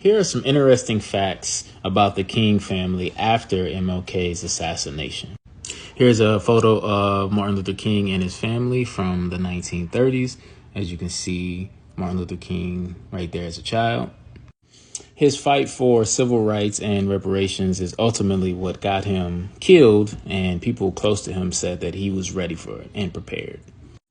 Here are some interesting facts about the King family after MLK's assassination. Here's a photo of Martin Luther King and his family from the 1930s. As you can see, Martin Luther King right there as a child. His fight for civil rights and reparations is ultimately what got him killed, and people close to him said that he was ready for it and prepared.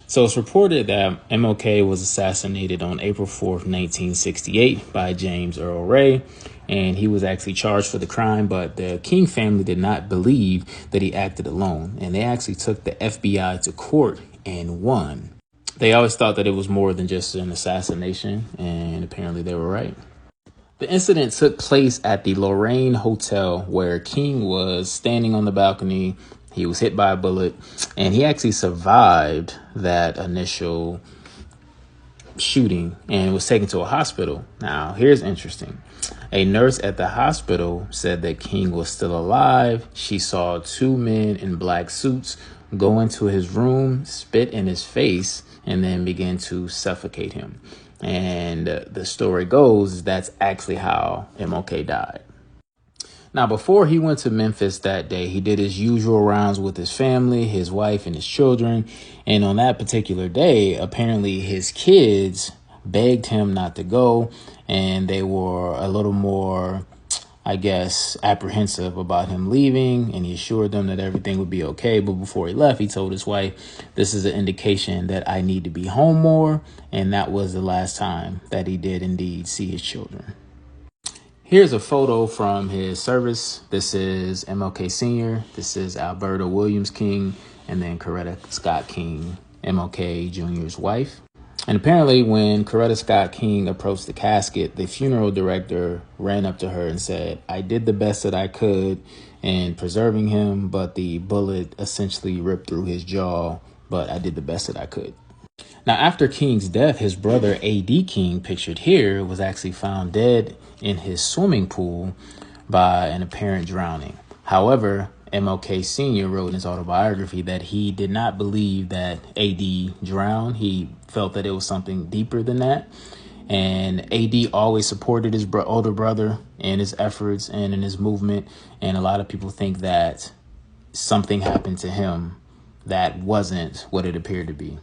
So it's reported that MLK was assassinated on April 4th, 1968 by James Earl Ray, and he was actually charged for the crime, but the King family did not believe that he acted alone, and they actually took the FBI to court and won. They always thought that it was more than just an assassination, and apparently they were right. The incident took place at the Lorraine Hotel, where King was standing on the balcony. He was hit by a bullet, and he actually survived that initial shooting and was taken to a hospital. Now, here's interesting. A nurse at the hospital said that King was still alive. She saw two men in black suits go into his room, spit in his face, and then begin to suffocate him. And the story goes that's actually how MLK died. Now, before he went to Memphis that day, he did his usual rounds with his family, his wife, and his children. And on that particular day, apparently his kids begged him not to go, and they were a little more, I guess, apprehensive about him leaving, and he assured them that everything would be okay. But before he left, he told his wife, "This is an indication that I need to be home more." And that was the last time that he did indeed see his children. Here's a photo from his service. This is MLK Sr., this is Alberta Williams King, and then Coretta Scott King, MLK Jr.'s wife. And apparently when Coretta Scott King approached the casket, the funeral director ran up to her and said, "I did the best that I could in preserving him, but the bullet essentially ripped through his jaw, but I did the best that I could." Now, after King's death, his brother A.D. King, pictured here, was actually found dead in his swimming pool by an apparent drowning. However, MLK Sr. wrote in his autobiography that he did not believe that AD drowned. He felt that it was something deeper than that. And AD always supported his older brother in his efforts and in his movement. And a lot of people think that something happened to him that wasn't what it appeared to be.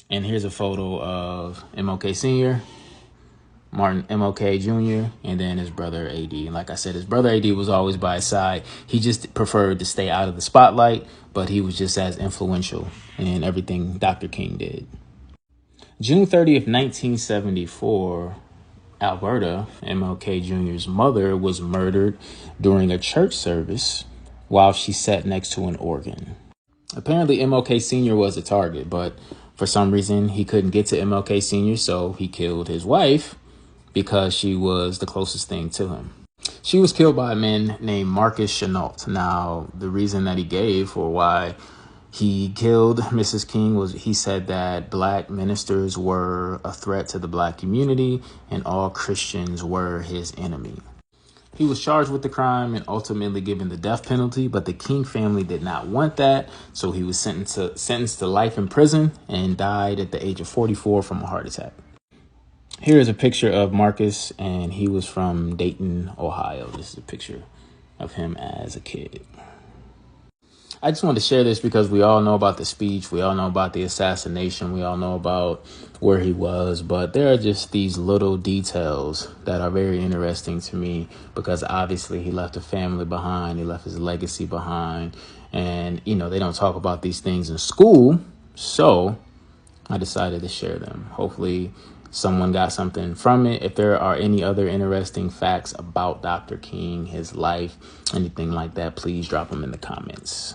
And here's a photo of MLK Sr., Martin MLK Jr., and then his brother AD. And like I said, his brother AD was always by his side. He just preferred to stay out of the spotlight, but he was just as influential in everything Dr. King did. June 30th, 1974, Alberta, MLK Jr.'s mother, was murdered during a church service while she sat next to an organ. Apparently, MLK Sr. was a target, but for some reason, he couldn't get to MLK Sr., so he killed his wife because she was the closest thing to him. She was killed by a man named Marcus Chenault. Now, the reason that he gave for why he killed Mrs. King was he said that black ministers were a threat to the black community and all Christians were his enemy. He was charged with the crime and ultimately given the death penalty, but the King family did not want that, so he was sentenced to life in prison and died at the age of 44 from a heart attack. Here is a picture of Marcus, and he was from Dayton, Ohio. This is a picture of him as a kid. I just wanted to share this because we all know about the speech. We all know about the assassination. We all know about where he was. But there are just these little details that are very interesting to me because obviously he left a family behind. He left his legacy behind. And, you know, they don't talk about these things in school. So I decided to share them. Hopefully someone got something from it. If there are any other interesting facts about Dr. King, his life, anything like that, please drop them in the comments.